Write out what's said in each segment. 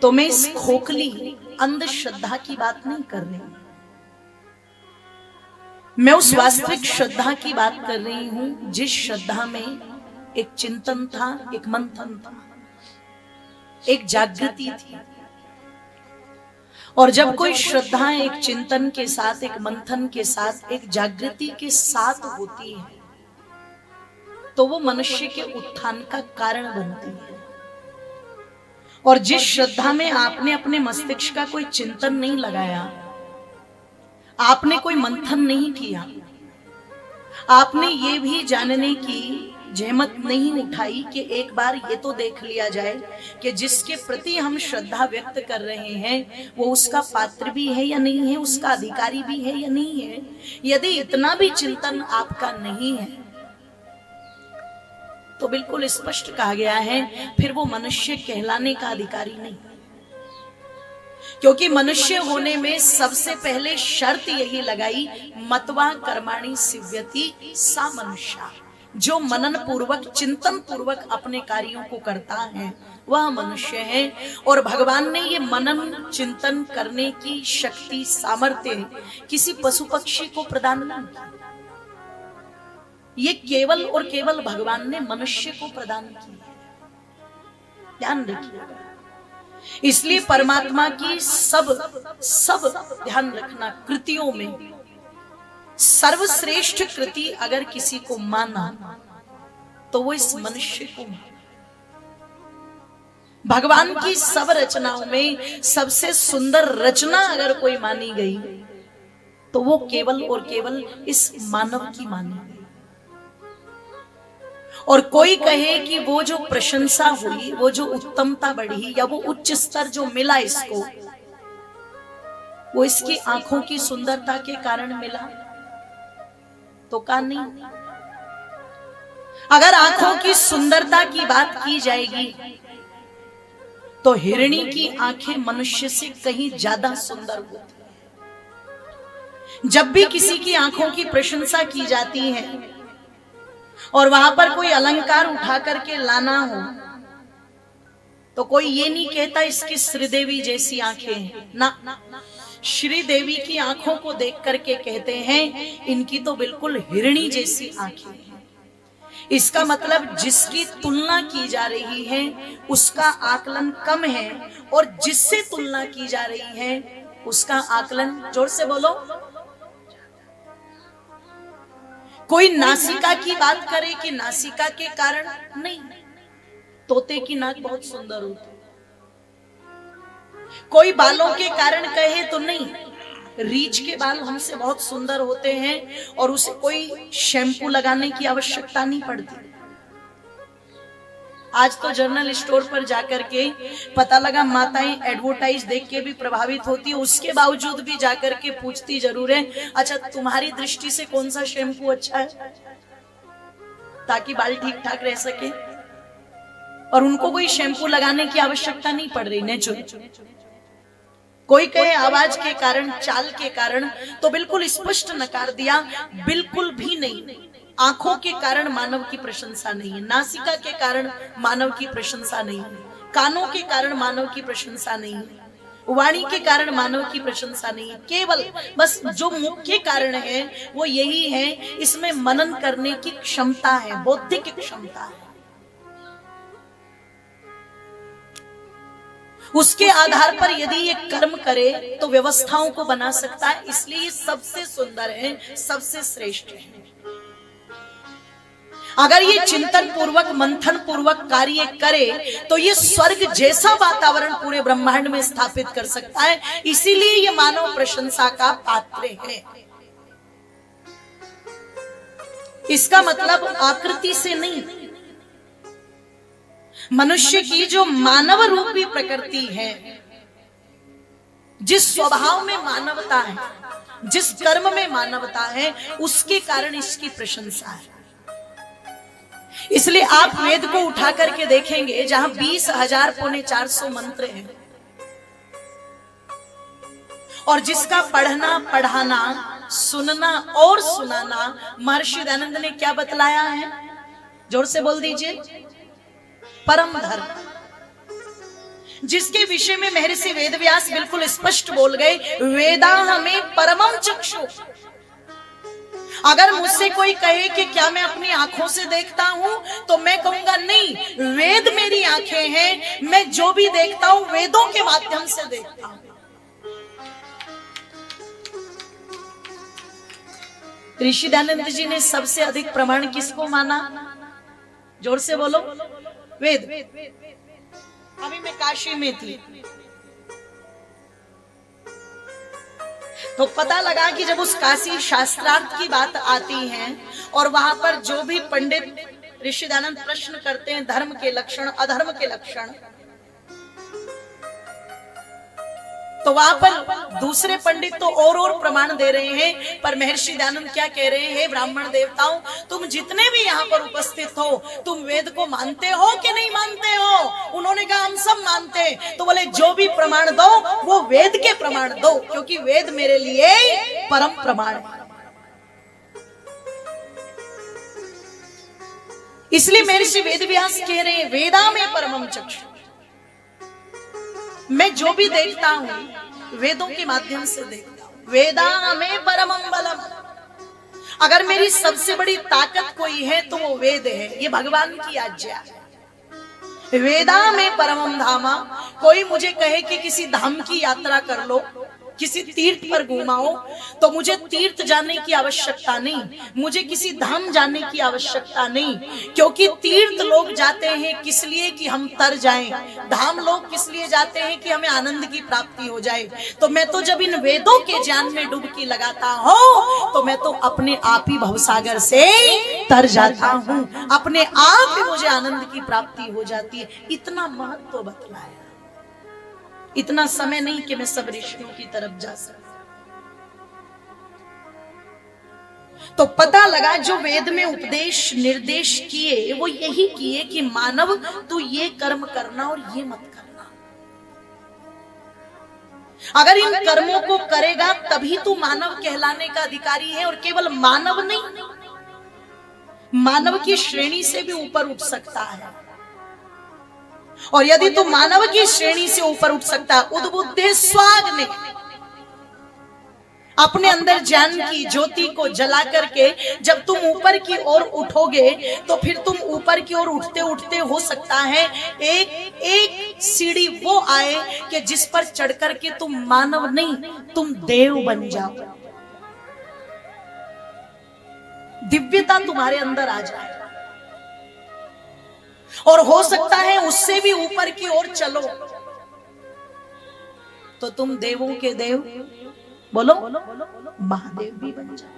तो मैं इस खोखली अंधश्रद्धा की बात नहीं कर रही, मैं उस वास्तविक श्रद्धा की बात कर रही हूं जिस श्रद्धा में एक चिंतन था, एक मंथन था, एक जागृति थी। और जब कोई श्रद्धा एक चिंतन के साथ, एक मंथन के साथ, एक जागृति के साथ होती है तो वो मनुष्य के उत्थान का कारण बनती है। और जिस श्रद्धा में आपने अपने मस्तिष्क का कोई चिंतन नहीं लगाया, आपने कोई मंथन नहीं किया, आपने ये भी जानने की जहमत नहीं उठाई कि एक बार ये तो देख लिया जाए कि जिसके प्रति हम श्रद्धा व्यक्त कर रहे हैं वो उसका पात्र भी है या नहीं है, उसका अधिकारी भी है या नहीं है। यदि इतना भी चिंतन आपका नहीं है तो बिल्कुल स्पष्ट कहा गया है फिर वो मनुष्य कहलाने का अधिकारी नहीं। क्योंकि मनुष्य होने में सबसे पहले शर्त यही लगाई, मत्वा कर्माणि सिव्यति सा मनुष्य। जो मनन पूर्वक, चिंतन पूर्वक अपने कार्यों को करता है वह मनुष्य है। और भगवान ने ये मनन चिंतन करने की शक्ति, सामर्थ्य किसी पशु पक्षी को प्रदान नहीं की। ये केवल और केवल भगवान ने मनुष्य को प्रदान की। ध्यान रखिएगा। इसलिए परमात्मा की सब ध्यान रखना, कृतियों में सर्वश्रेष्ठ कृति अगर किसी को माना तो वो इस मनुष्य को माना। भगवान की सब रचनाओं में सबसे सुंदर रचना अगर कोई मानी गई तो वो केवल और केवल इस मानव की मानी गई। और कोई कहे कि वो जो प्रशंसा हुई, वो जो उत्तमता बढ़ी या वो उच्च स्तर जो मिला इसको, वो इसकी आंखों की सुंदरता के कारण मिला, तो का नहीं। अगर आंखों की सुंदरता की बात की जाएगी तो हिरणी की आंखें मनुष्य से कहीं ज्यादा सुंदर होती है। जब भी किसी की आंखों की प्रशंसा की जाती है और वहां पर कोई अलंकार उठा करके लाना हो तो कोई ये नहीं कहता इसकी श्रीदेवी जैसी आंखें हैं ना, श्रीदेवी की आंखों को देख करके कहते हैं इनकी तो बिल्कुल हिरणी जैसी आंखें हैं। इसका मतलब जिसकी तुलना की जा रही है उसका आकलन कम है और जिससे तुलना की जा रही है उसका आकलन, जोर से बोलो, कोई नासिका की बात करे कि नासिका के कारण नहीं, तोते की नाक बहुत सुंदर होती, कोई बालों के कारण कहे तो नहीं, रीछ के बाल हमसे बहुत सुंदर होते हैं और उसे कोई शैम्पू लगाने की आवश्यकता नहीं पड़ती। आज तो जनरल स्टोर पर जाकर के पता लगा माताएं एडवर्टाइज देख के भी प्रभावित होती है, उसके बावजूद भी जाकर के पूछती जरूर है, अच्छा तुम्हारी दृष्टि से कौन सा शैम्पू अच्छा है, ताकि बाल ठीक ठाक रह सके। और उनको कोई शैम्पू लगाने की आवश्यकता नहीं पड़ रही, नेचुरल। कोई कहे आवाज के कारण, चाल के कारण, तो बिल्कुल स्पष्ट नकार दिया, बिल्कुल भी नहीं। आंखों के कारण मानव की प्रशंसा नहीं है, नासिका के कारण मानव की प्रशंसा नहीं है, कानों के कारण मानव की प्रशंसा नहीं है, वाणी के कारण मानव की प्रशंसा नहीं है। केवल बस जो मुख्य कारण है वो यही है, इसमें मनन करने की क्षमता है, बौद्धिक क्षमता है। उसके आधार पर यदि ये कर्म करे तो व्यवस्थाओं को बना सकता है, इसलिए ये सबसे सुंदर है, सबसे श्रेष्ठ है। अगर ये चिंतन पूर्वक, मंथन पूर्वक कार्य करे तो ये स्वर्ग जैसा वातावरण पूरे ब्रह्मांड में स्थापित कर सकता है। इसीलिए ये मानव प्रशंसा का पात्र है। इसका मतलब आकृति से नहीं, मनुष्य की जो मानव रूपी प्रकृति है, जिस स्वभाव में मानवता है, जिस कर्म में मानवता है, उसके कारण इसकी प्रशंसा है। इसलिए आप वेद को उठा करके देखेंगे जहां 20,000 पौने 400 मंत्र हैं और जिसका पढ़ना, पढ़ाना, सुनना और सुनाना महर्षि दयानंद ने क्या बतलाया है, जोर से बोल दीजिए, परम धर्म। जिसके विषय में महर्षि वेदव्यास बिल्कुल स्पष्ट बोल गए, वेदा हमें परमम चक्षु। अगर मुझसे कोई कहे कि क्या मैं अपनी आंखों से देखता हूं, तो मैं कहूंगा नहीं, वेद मेरी आंखें हैं, मैं जो भी देखता हूं वेदों के माध्यम से देखता हूं। ऋषि दयानंद जी ने सबसे अधिक प्रमाण किसको माना? जोर से बोलो, वेद। अभी मैं काशी में थी तो पता लगा कि जब उस काशी शास्त्रार्थ की बात आती है और वहां पर जो भी पंडित ऋषि दयानंद प्रश्न करते हैं धर्म के लक्षण, अधर्म के लक्षण, तो वहां पर दूसरे पंडित तो और प्रमाण दे रहे हैं, पर महर्षि दयानंद क्या कह रहे हैं, ब्राह्मण देवताओं, तुम जितने भी यहाँ पर उपस्थित हो, तुम वेद को मानते हो कि नहीं मानते हो? उन्होंने कहा हम सब मानते हैं। तो बोले जो भी प्रमाण दो वो वेद के प्रमाण दो, क्योंकि वेद मेरे लिए परम प्रमाण है। इसलिए महर्षि वेदव्यास कह रहे हैं, वेदा में परमम चक्षु। मैं जो भी देखता हूं वेदों के माध्यम से देखता हूं। वेदा में परमम बलम। अगर मेरी सबसे बड़ी ताकत कोई है तो वो वेद है, ये भगवान की आज्ञा है। वेदा में परमम धामा। कोई मुझे कहे कि किसी धाम की यात्रा कर लो, किसी तीर्थ पर घुमाओ, तो मुझे तीर्थ जाने की आवश्यकता नहीं, मुझे किसी धाम जाने की आवश्यकता नहीं, क्योंकि तीर्थ लोग जाते हैं किस लिए कि हम तर जाएं, धाम लोग किस लिए जाते हैं कि हमें आनंद की प्राप्ति हो जाए। तो मैं तो जब इन वेदों के ज्ञान में डुबकी लगाता हूं तो मैं तो अपने आप ही भवसागर से तर जाता हूं, अपने आप ही मुझे आनंद की प्राप्ति हो जाती है। इतना महत्व बतलाया। इतना समय नहीं कि मैं सब ऋषियों की तरफ जा सकता। तो पता लगा जो वेद में उपदेश निर्देश किए वो यही किए कि मानव तू ये कर्म करना और ये मत करना। अगर इन कर्मों को करेगा तभी तू मानव कहलाने का अधिकारी है, और केवल मानव नहीं, मानव की श्रेणी से भी ऊपर उठ सकता है। और यदि तुम मानव की श्रेणी से ऊपर उठ सकता है, उद्बुद्धे स्वाग्नि, अपने अंदर ज्ञान की ज्योति को जला करके जब तुम ऊपर की ओर उठोगे तो फिर तुम ऊपर की ओर उठते उठते हो सकता है एक एक सीढ़ी वो आए कि जिस पर चढ़ करके तुम मानव नहीं, तुम देव बन जाओ, दिव्यता तुम्हारे अंदर आ जाए। और हो सकता है उससे भी ऊपर की ओर चलो तो तुम देवों के देव, बोलो, महादेव भी बन जाओ।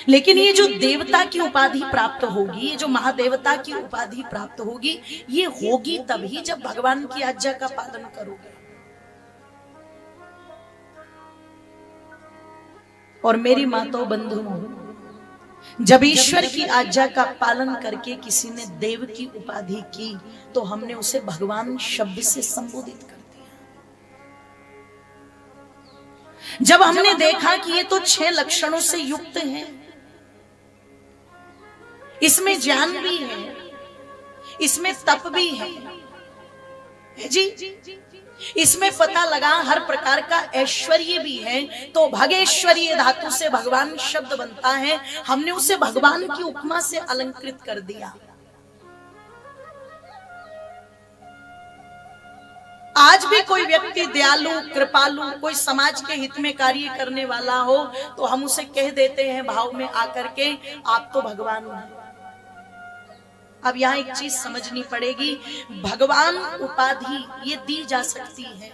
लेकिन ये जो देवता की उपाधि प्राप्त होगी, ये जो महादेवता की उपाधि प्राप्त होगी, ये होगी तभी जब भगवान की आज्ञा का पालन करोगे। और मेरी माताओं बंधुओं, जब ईश्वर की आज्ञा का पालन करके किसी ने देव की उपाधि की तो हमने उसे भगवान शब्द से संबोधित कर दिया। जब हमने देखा कि ये तो 6 लक्षणों से युक्त है, इसमें ज्ञान भी है, इसमें तप भी है जी, इसमें पता लगा हर प्रकार का ऐश्वर्य भी है, तो भगेश्वर्य धातु से भगवान शब्द बनता है। हमने उसे भगवान की उपमा से अलंकृत कर दिया। आज भी कोई व्यक्ति दयालु, कृपालु, कोई समाज के हित में कार्य करने वाला हो तो हम उसे कह देते हैं भाव में आकर के, आप तो भगवान हैं। अब यहाँ एक चीज समझनी पड़ेगी, भगवान उपाधि ये दी जा सकती है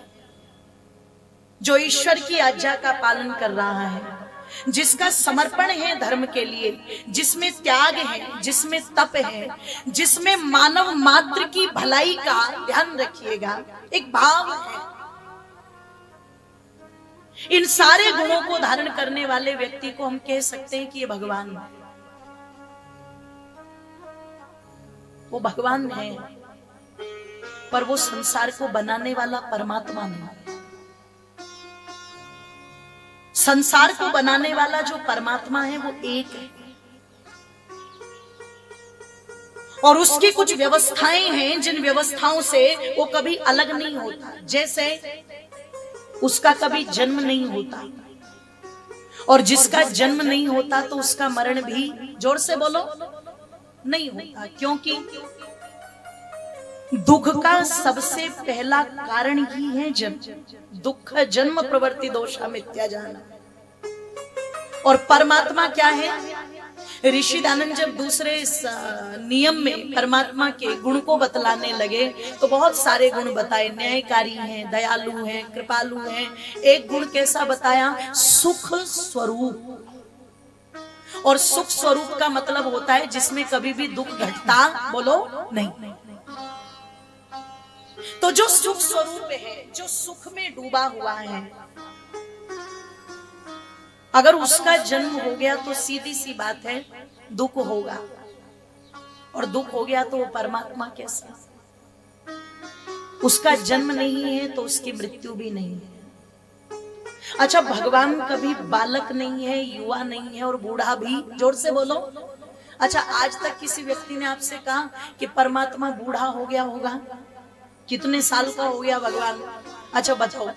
जो ईश्वर की आज्ञा का पालन कर रहा है, जिसका समर्पण है धर्म के लिए, जिसमें त्याग है, जिसमें तप है, जिसमें मानव मात्र की भलाई का ध्यान रखिएगा, एक भाव है। इन सारे गुणों को धारण करने वाले व्यक्ति को हम कह सकते हैं कि ये भगवान है। वो भगवान है, पर वो संसार को बनाने वाला परमात्मा नहीं। संसार को बनाने वाला जो परमात्मा है वो एक है, और उसकी कुछ व्यवस्थाएं हैं जिन व्यवस्थाओं से वो कभी अलग नहीं होता। जैसे उसका कभी जन्म नहीं होता, और जिसका जन्म नहीं होता तो उसका मरण भी, जोर से बोलो, नहीं होता। क्योंकि दुख का सबसे पहला कारण ही है जन्म। दुख जन्म प्रवृत्ति दोषा मिथ्या जाना। और परमात्मा क्या है? ऋषि दानंद जब दूसरे नियम में परमात्मा के गुण को बतलाने लगे तो बहुत सारे गुण बताए। न्यायकारी हैं, दयालु हैं, कृपालु हैं। एक गुण कैसा बताया? सुख स्वरूप। और सुख स्वरूप का मतलब होता है जिसमें कभी भी दुख घटता, बोलो, नहीं। तो जो सुख स्वरूप है, जो सुख में डूबा हुआ है, अगर उसका जन्म हो गया तो सीधी सी बात है दुख होगा। और दुख हो गया तो वो परमात्मा कैसा? उसका जन्म नहीं है तो उसकी मृत्यु भी नहीं है। अच्छा, भगवान कभी बालक नहीं है, युवा नहीं है और बूढ़ा भी, जोर से बोलो। अच्छा, आज तक किसी व्यक्ति ने आपसे कहा कि परमात्मा बूढ़ा हो गया होगा? कितने साल का हो गया भगवान? अच्छा बताओ।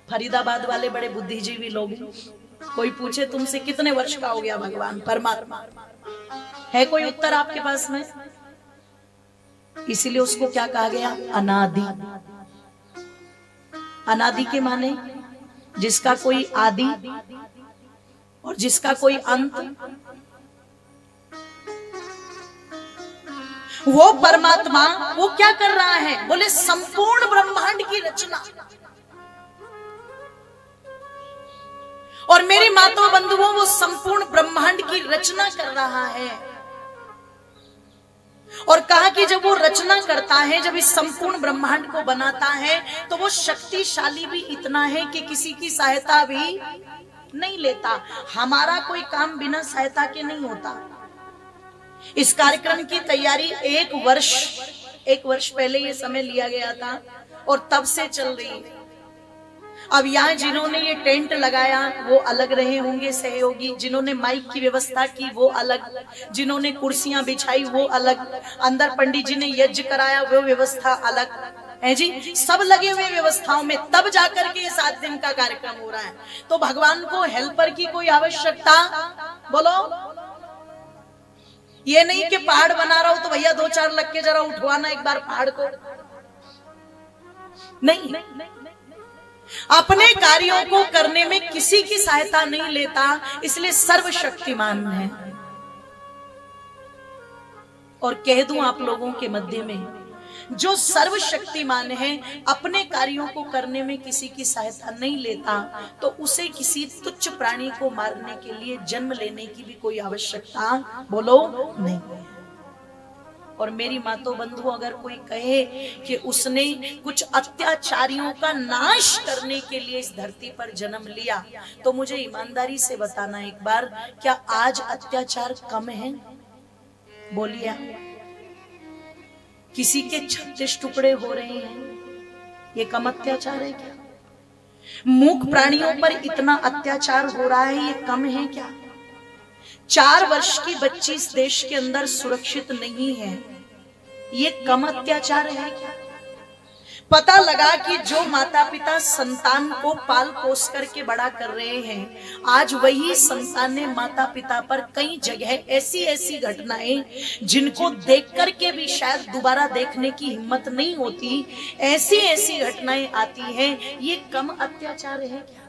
फरीदाबाद वाले बड़े बुद्धिजीवी लोग, कोई पूछे तुमसे कितने वर्ष का हो गया भगवान परमात्मा, है कोई उत्तर आपके पास में? इसीलिए उसको क्या कहा गया? अनादि। अनादि के माने जिसका कोई आदि और जिसका कोई अंत। वो परमात्मा वो क्या कर रहा है? बोले संपूर्ण ब्रह्मांड की रचना। और मेरी माताओं बंधुओं, वो संपूर्ण ब्रह्मांड की रचना कर रहा है। और कहा कि जब वो रचना करता है, जब इस संपूर्ण ब्रह्मांड को बनाता है, तो वो शक्तिशाली भी इतना है कि किसी की सहायता भी नहीं लेता। हमारा कोई काम बिना सहायता के नहीं होता। इस कार्यक्रम की तैयारी एक वर्ष पहले ये समय लिया गया था और तब से चल रही है। अब यहाँ जिन्होंने ये टेंट लगाया वो अलग रहे होंगे सहयोगी, जिन्होंने माइक की व्यवस्था की वो अलग, जिन्होंने कुर्सियां बिछाई वो अलग, अंदर पंडित जी ने यज्ञ कराया वो व्यवस्था अलग है जी। सब लगे हुए व्यवस्थाओं में तब जाकर के ये 7 दिन का कार्यक्रम हो रहा है। तो भगवान को हेल्पर की कोई आवश्यकता, बोलो, ये नहीं कि पहाड़ बना रहा हो तो भैया 2-4 लग के जरा उठवाना एक बार पहाड़ को, नहीं। अपने कार्यों को करने में किसी की सहायता नहीं लेता, इसलिए सर्वशक्तिमान है। और कह दूं आप लोगों के मध्य में, जो सर्वशक्तिमान है अपने कार्यों को करने में किसी की सहायता नहीं लेता, तो उसे किसी तुच्छ प्राणी को मारने के लिए जन्म लेने की भी कोई आवश्यकता, बोलो, नहीं। और मेरी मातो बंधु, अगर कोई कहे कि उसने कुछ अत्याचारियों का नाश करने के लिए इस धरती पर जन्म लिया, तो मुझे ईमानदारी से बताना एक बार, क्या आज अत्याचार कम है? बोलिए। किसी के 36 टुकड़े हो रहे हैं, ये कम अत्याचार है क्या? मूक प्राणियों पर इतना अत्याचार हो रहा है, ये कम है क्या? 4 वर्ष की बच्ची इस देश के अंदर सुरक्षित नहीं है, ये कम अत्याचार है क्या? पता लगा कि जो माता पिता संतान को पाल पोस करके बड़ा कर रहे हैं, आज वही संतानें माता पिता पर कई जगह ऐसी घटनाएं जिनको देख करके भी शायद दोबारा देखने की हिम्मत नहीं होती, ऐसी घटनाएं आती हैं, ये कम अत्याचार है क्या?